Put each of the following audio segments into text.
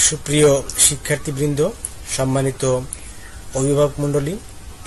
সুপ্রিয় শিক্ষার্থীবৃন্দ, সম্মানিত অভিভাবক মণ্ডলী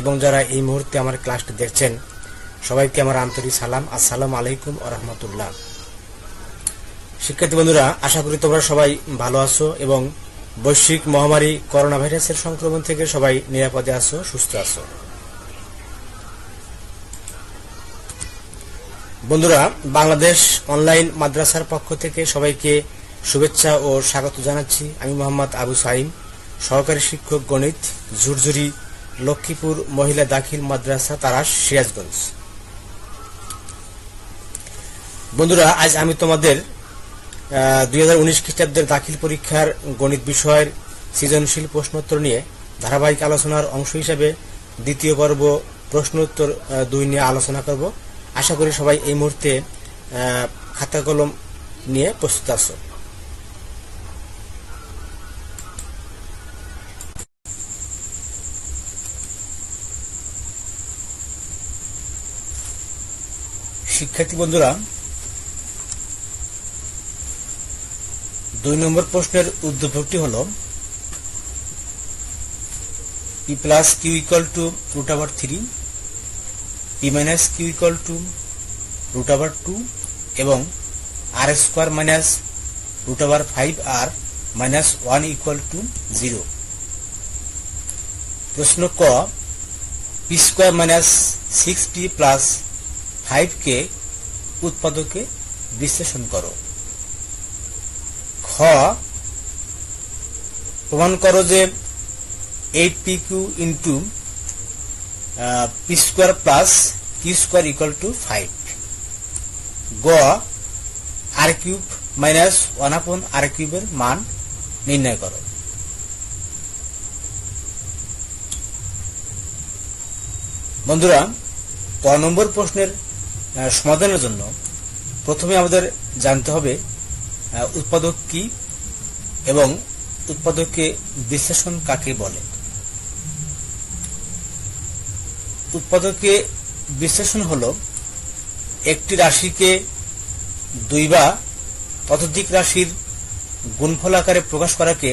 এবং যারা এই মুহূর্তে আমার ক্লাসটি দেখছেন, সবাইকে আমার আন্তরিক সালাম। আসসালামু আলাইকুম ওয়া রাহমাতুল্লাহ। শিক্ষার্থী বন্ধুরা, আশা করি তোমরা সবাই ভালো আছো এবং বৈশ্বিক মহামারী করোনা ভাইরাসের সংক্রমণ থেকে সবাই নিরাপদে আছো, সুস্থ আছো। বন্ধুরা, বাংলাদেশ অনলাইন মাদ্রাসার পক্ষ থেকে সবাইকে শুভেচ্ছা ও স্বাগত জানাচ্ছি। আমি মোহাম্মদ আবু সাইম, সহকারী শিক্ষক গণিত, ঝুরঝুরি লক্ষ্মীপুর মহিলা দাখিল মাদ্রাসা, তারাস, সিরাজগঞ্জ। বন্ধুরা, আজ আমি তোমাদের 2019 খ্রিস্টাব্দের দাখিল পরীক্ষার গণিত বিষয়ের সৃজনশীল প্রশ্নোত্তর নিয়ে ধারাবাহিক আলোচনার অংশ হিসাবে দ্বিতীয় পর্ব প্রশ্নোত্তর 2 নিয়ে আলোচনা করব। আশা করি সবাই এই মুহূর্তে খাতা কলম নিয়ে প্রস্তুত আছো। শিক্ষার্থী বন্ধুরা, 2 নম্বর প্রশ্নের উদ্দীপকটি হল p plus q equal to root over 3, p minus q equal to root over 2 এবং r square minus root over 5r minus 1 equal to 0। প্রশ্ন ক, p square minus 6p plus 5 কে উৎপাদকে বিশ্লেষণ করো। খ, প্রমাণ করো যে 8pq into p square plus q square equal to 5। গ, r cube minus 1 upon r cube এর মান নির্ণয় করো। বন্ধুরা, ক নম্বর প্রশ্নের সমাধানের জন্য প্রথমে আমাদের জানতে হবে উৎপাদক কি এবং উৎপাদকে বিশ্লেষণ কাকে বলে। উৎপাদকে বিশ্লেষণ হলো একটি রাশিকে 2 বা ততোধিক রাশির গুণফল আকারে প্রকাশ করাকে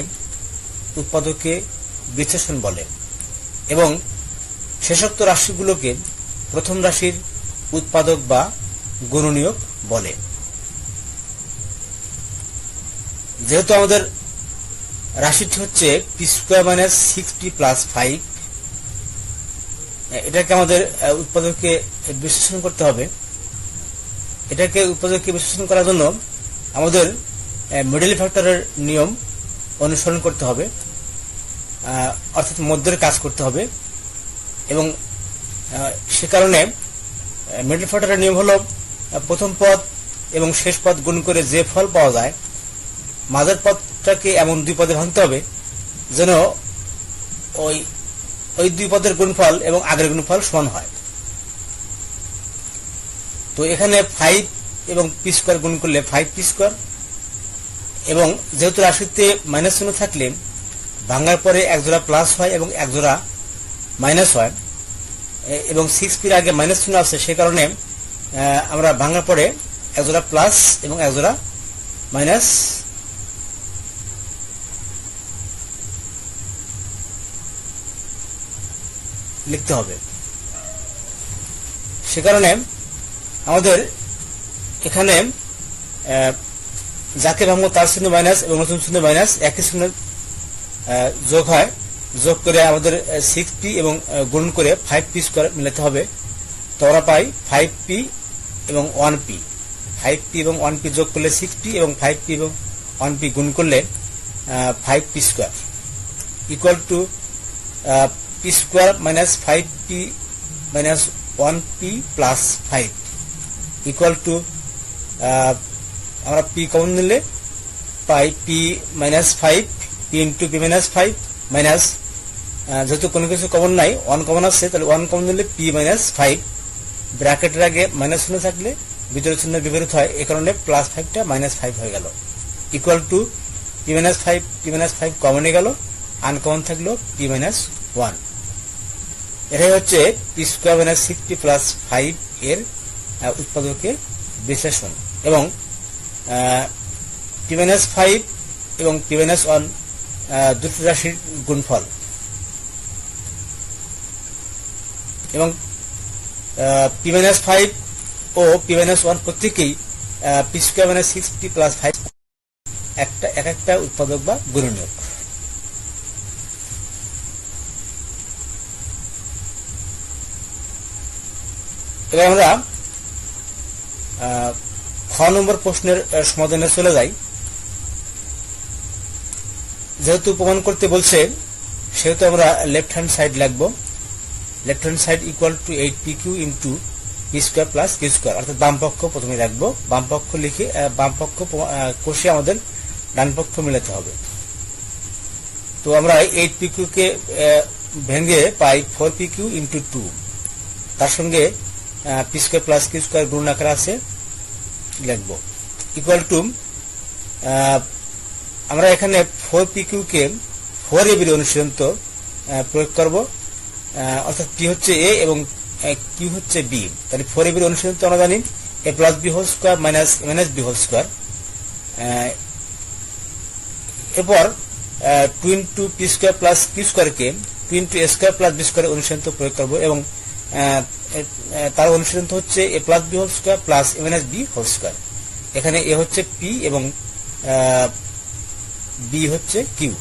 উৎপাদকে বিশ্লেষণ বলে এবং শেষোক্ত রাশিগুলোকে প্রথম রাশির উৎপাদক বা গুণনীয়ক বলে। যেহেতু আমাদের রাশিটি হচ্ছে p square minus 6p plus 5, এটাকে আমাদের উৎপাদককে বিশ্লেষণ করতে হবে। এটাকে উৎপাদককে বিশ্লেষণ করার জন্য আমাদের মিডল ফ্যাক্টরের নিয়ম অনুসরণ করতে হবে, অর্থাৎ মধ্যের কাজ করতে হবে এবং সে কারণে মিডল ফ্যাক্টরের নিয়ম হলো প্রথম পদ এবং শেষ পদ গুণ করে যে ফল পাওয়া যায়, মাঝের পদটাকে এমন 2 পদে ভাঙতে হবে যেন ওই 2 পদের গুণফল এবং আগের গুণফল সমান হয়। তো এখানে 5 এবং p স্কয়ার গুণ করলে 5p স্কয়ার, এবং যেহেতু রাশিতে মাইনাস চিহ্ন থাকলে ভাঙার পরে এক জোড়া প্লাস হয় এবং এক জোড়া মাইনাস হয় এবং 6p এর আগে মাইনাস চিহ্ন আছে, সে কারণে আমরা ভাঙার পরে এক জোড়া প্লাস এবং এক জোড়া মাইনাস লিখতে হবে। সে কারণে আমাদের এখানে যাকে ভাঙবো তার চিহ্ন মাইনাস এবং নতুন চিহ্ন মাইনাস একই চিহ্ন যোগ হয়, যোগ করে আমাদের 6p এবং গুণ করে 5p স্কয়ার মিলাতে হবে। তো আমরা পাই 5p এবং 1p। 5p এবং 1p যোগ করলে 6p এবং 5p এবং 1p গুণ করলে 5p square equal to p square minus 5p minus 1p plus 5 equal to আমরা p কমন নিলে পাই p minus 5 p into p minus 5 minus, যেহেতু কোনো কিছু কমন নাই, 1 কমন আছে, তাহলে 1 কমন নিলে p মাইনাস 5, ব্র্যাকেটের আগে মাইনাস চিহ্ন থাকলে ভিতরের চিহ্ন বিপরীত হয়, এই কারণে প্লাস 5টা মাইনাস 5 হয়ে গেল ইকুয়াল টু p মাইনাস 5 কমনে গেল, আনকমন থাকলো p মাইনাস 1। এটাই হচ্ছে p square minus 6p plus 5 এর উৎপাদকে বিশ্লেষণ। এবং p মাইনাস 5 এবং p মাইনাস 1 দুটি রাশির গুণফল, এবং পি মাইনাস 5 ও পি মাইনাস 1 প্রত্যেকেই P square minus 6p plus 5 এক একটা উৎপাদক বা গুণনীয়ক। এবার আমরা খ নম্বর প্রশ্নের সমাধানে চলে যাই। যেহেতু প্রমাণ করতে বলছে সেহেতু আমরা লেফট হ্যান্ড সাইড লিখব। Left hand side equal to 8pq into p square plus q square, অর্থাৎ বাম পক্ষ প্রথমে রাখবো। বাম পক্ষ লিখে বাম পক্ষ কষে আমাদের ডান পক্ষ মিলাতে হবে। তো আমরা 8pq কে ভেঙে পাই 4pq ইন্টু 2, তার সঙ্গে p square plus q square গুণ আকারে আছে লিখবো, ইকুয়াল টু আমরা এখানে 4pq কে 4ab এর অনুসৃত প্রয়োগ করব, অর্থাৎ পি হচ্ছে এ এবং কিউ হচ্ছে বি। তাহলে 4ab এর অনুসৃত আমরা জানি a plus b whole square minus a minus b whole square. এরপর 2 into p square plus q square কে 2 into a square plus b square অনুসৃত প্রয়োগ করব, এবং তার অনুসৃত হচ্ছে a plus b whole square plus a minus b whole square. এখানে এ হচ্ছে পি এবং বি হচ্ছে কিউ।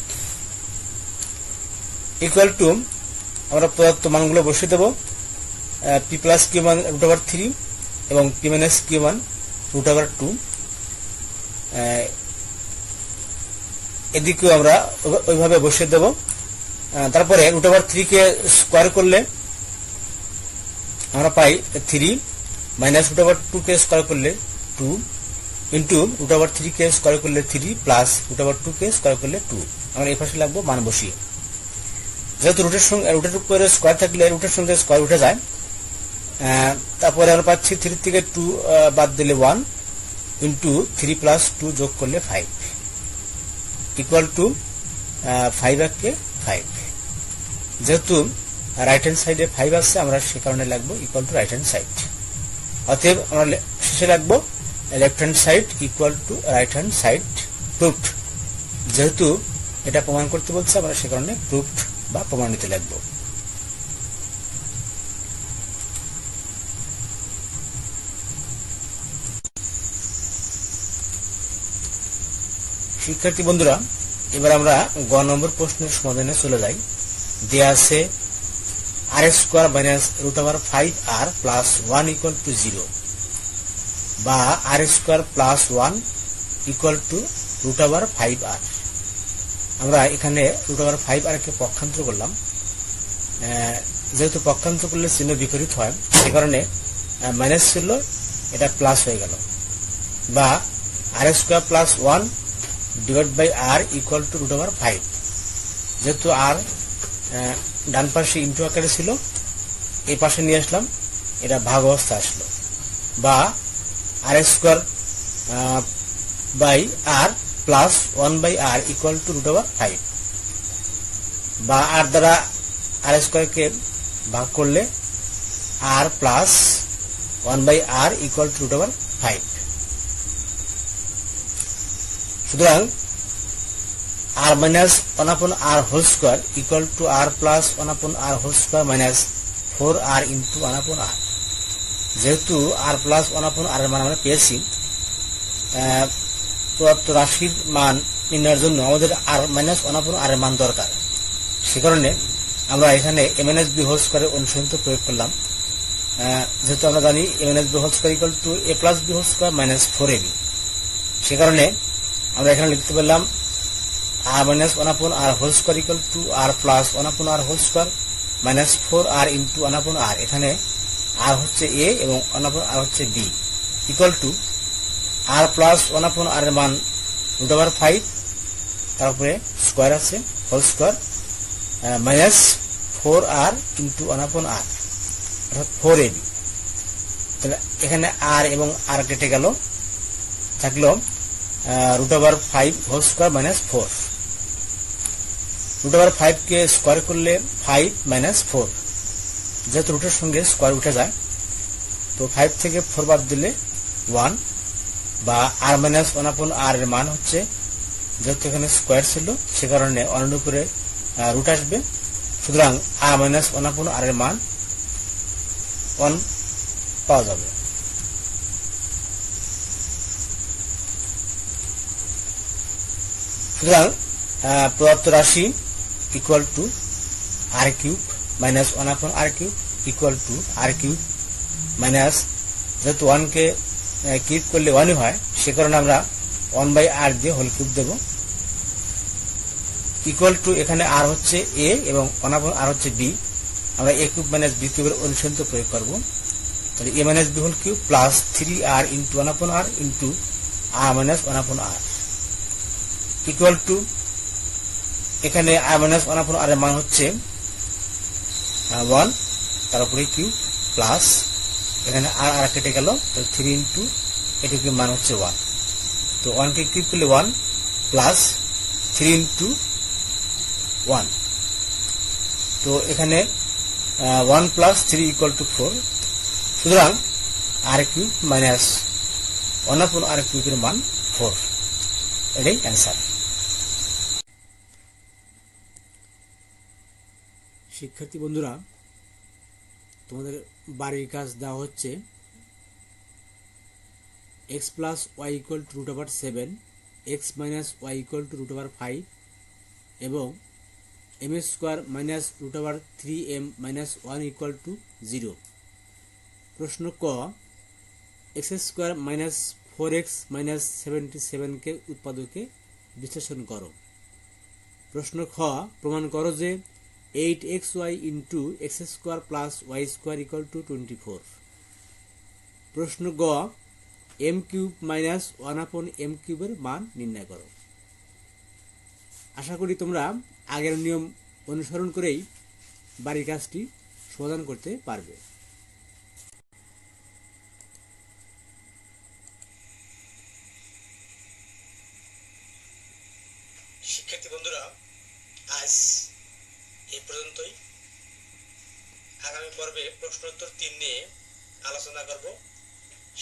ইকুয়াল টু আমরা প্রদত্ত মানগুলো বসিয়ে দেব। পি প্লাস কিউ মান √3 এবং পি মাইনাস কিউ মান √2। এদিকেও আমরা ওইভাবে বসিয়ে দেব। তারপরে √3 কে স্কোয়ার করলে আমরা পাই 3, মাইনাস √2 কে স্কোয়ার করলে 2, ইন্টু √3 কে স্কোয়ার করলে 3 প্লাস √2 কে স্কোয়ার করলে 2। আমরা এই পাশে লাগবো মান বসিয়ে। যেহেতু রুটের উপরে স্কোয়ার থাকলে রুটের সঙ্গে স্কোয়ার উঠে যায়, তারপরে আমরা পাচ্ছি 3 থেকে 2 বাদ দিলে 1 ইন্টু 3 প্লাস 2 যোগ করলে 5, ইকুয়াল টু 5 কে 5। যেহেতু রাইট হ্যান্ড সাইডে 5 আছে আমরা সে কারণে লাগবো equal to right hand side. অতএব আমরা শেষে লাগবো left hand side equal two right hand side proofed. যেহেতু এটা প্রমাণ করতে বলছে আমরা সে কারণে প্রুফড বা প্রমাণিত লিখব। শিক্ষার্থী বন্ধুরা, এবার আমরা গ নম্বর প্রশ্নের সমাধানে চলে যাই। দেয়া আছে r square minus √5r plus 1 equal to 0, বা r square plus 1 equal to √5r। আমরা এখানে √5r কে পক্ষান্তর করলাম। যেহেতু পক্ষান্তর করলে চিহ্ন বিপরীত হয় সে কারণে মাইনাস ছিল, এটা প্লাস হয়ে গেল, বা r square plus 1 divide by r equal to √5। যেহেতু আর ডান পাশে ইন্টু আকারে ছিল, এই পাশে নিয়ে আসলাম, এটা ভাগ অবস্থা আসলো, বা r square by r plus 1 by r equal to √5, বা আর দ্বারা আর স্কোয়ারকে ভাগ করলে r plus 1 by r equal to √5। সুতরাং r minus 1/r whole square equal to r plus 1/r whole square minus 4r into 1/r। যেহেতু আর plus 1/r এর মান আমরা পেয়েছি, প্রদত্ত রাশির মান নির্ণয়ের জন্য আমাদের আর মাইনাস 1/r এর মান দরকার। সে কারণে আমরা এখানে a মাইনাস b হোল স্কোয়ারের অনুসৃত প্রয়োগ করলাম। যেহেতু আমরা জানি a minus b whole square equal to a plus b whole square minus 4ab, সে কারণে আমরা এখানে লিখতে পারলাম r minus 1/r whole square equal to r plus 1/r whole square minus 4r into 1/r। এখানে আর হচ্ছে a এবং 1/r হচ্ছে b, equal to r plus 1/r এর মান √5, তারপরে স্কোয়ার আছে whole square minus 4r into 1/r, অর্থাৎ 4ab। তাহলে এখানে আর এবং আর কেটে গেল, থাকলো √5 হোল স্কোয়ার মাইনাস 4। √5 কে স্কোয়ার করলে 5 মাইনাস 4, যেহেতু রুটের সঙ্গে স্কোয়ার উঠে যায়, তো 5 থেকে 4 বাদ দিলে 1, বা আর মাইনাস 1/r এর মান হচ্ছে যেহেতু এখানে স্কোয়ার ছিল সে কারণে 1 এর উপরে রুট আসবে, সুতরাং r মাইনাস 1/r এর মান 1 পাওয়া যাবে। সুতরাং প্রদত্ত রাশি equal to r cube minus 1/r cube equal to r cube minus, যেহেতু 1 কে কিউব করলে 1 হয় সে কারণে আমরা 1/r দিয়ে হোল কিউব দেব, ইকুয়াল টু এখানে r হচ্ছে a এবং 1/r হচ্ছে b, আমরা a কিউব মাইনাস b কিউবের অনুসন্ধিত প্রয়োগ করব, তাহলে a minus b whole cube plus 3r into 1/r into r minus 1/r equal to এখানে r মাইনাস 1/r এর মান হচ্ছে 1, তার উপরে কিউব প্লাস এখানে r কেটে গেল, তো 3 ইন্টু এটুকুর মান হচ্ছে 1, তো 1 কে কিউব করলে 1 প্লাস 3 ইন্টু 1, তো এখানে 1 প্লাস 3 ইকুয়াল টু 4, সুতরাং r কিউব মাইনাস 1/r কিউবের মান 4, এটাই অ্যান্সার। শিক্ষার্থী বন্ধুরা, তোমাদের বাড়ির কাজ দেওয়া হচ্ছে x plus y equal to √7, x minus y equal to √5 এবং m square minus √3m minus 1 equal to 0। প্রশ্ন ক, x square minus 4x minus 77 কে উৎপাদকে বিশ্লেষণ করো। প্রশ্ন খ, প্রমাণ করো যে 8xy into x square plus y square equal to 24। প্রশ্ন গ, m কিউব মাইনাস 1/m কিউবের মান নির্ণয় করো। আশা করি তোমরা আগের নিয়ম অনুসরণ করেই বাড়ির কাজটি সমাধান করতে পারবে। শিক্ষার্থী বন্ধুরা, আজ এই পর্যন্তই। আগামী পর্বে প্রশ্নোত্তর 3 নিয়ে আলোচনা করব।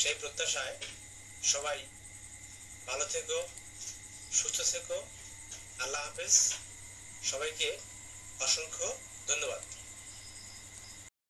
সেই প্রত্যাশায় সবাই ভালো থেকো, সুস্থ থেকো। আল্লাহ হাফেজ। সবাইকে অসংখ্য ধন্যবাদ।